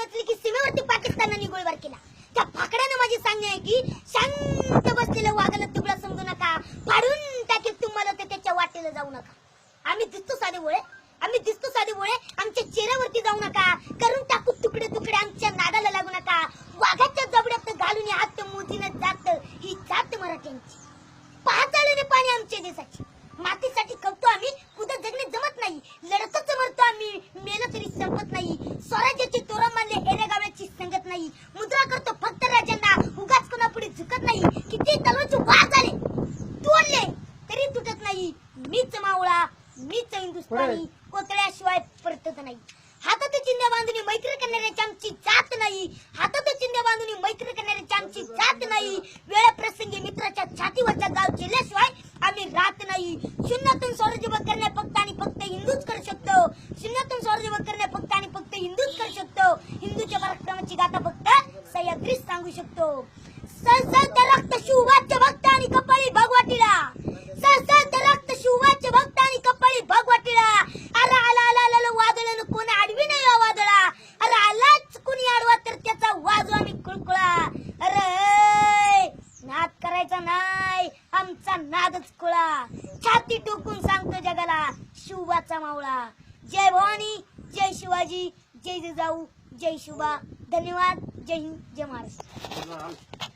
बातमी वाचली की सीमेवरती पाकिस्तानने गोळीबार केला. त्या फाकड्याने माझी सांगणे आहे की शांत बसलेल्या वाघाला तुबडा समजू नका, फाडून टाकेल तुम्हाला ते त्याच्या वाटेला जाऊ नका. आम्ही दिसतो साधे भोळे, आमच्या चेहऱ्यावरती जाऊ नका, करून टाकू तुकडे तुकडे, आमच्या नादाला लागू नका. वाघाच्या जबड्यात घालून हात मोदीनं जात ही जात मराठ्यांची. पाचाळीने पाणी आमच्या देशाची, मातीसाठी कपतो आम्ही, कुठं जगणे जमत नाही, लढतच मरतो आम्ही, मेलं तरी संपत नाही. स्वराज्याची तोरा मानले एरे गावाची संगत नाही, मुद्रा करतो फक्त राजांना, उगाच कोणापुढे झुकत नाही. किती तलवारचे वार झाले तोडले तरी तुटत नाही. मीच मावळा, मीच हिंदुस्थानी, कोतळ्याशिवाय परतत नाही. हातात चिंध्या बांधून मैत्री करणाऱ्याची आमची जात नाही, हातात चिंध्या बांधून मैत्री करणाऱ्याची आमची जात नाही. वेळप्रसंगी मित्राच्या छातीवरचा गाव केल्याशिवाय आम्ही राहत नाही. शून्यातून स्वराज्य करणे फक्त आणि फक्त हिंदूच करू शकतो, शून्यातून स्वराज्य करणे फक्त आणि फक्त हिंदूच करू शकतो. हिंदूच्या पराक्रमाची गाथा फक्त सह्याद्रीच सांगू शकतो. सळसळत रक्त शिवबाच्या भक्त आणि कपाळी भगवतीला, सळसळत रक्त शिवबाचे भक्त आणि कपाळी भगवतीला. अरे आला आला आला वादळानं कोणी आडवी नाही वादळा, अरे आलाच कोणी आडवा तर त्याचा वाजवा आम्ही कुळकुळा. अरे नाद करायचा नाही, आमचा नादच कुळा. छाती टोकून सांगतो जगाला शिवबाचा मावळा. जय भवानी, जय शिवाजी, जय जिजाऊ, जय शिवबा. धन्यवाद. जय हिंद, जय महाराष्ट्र.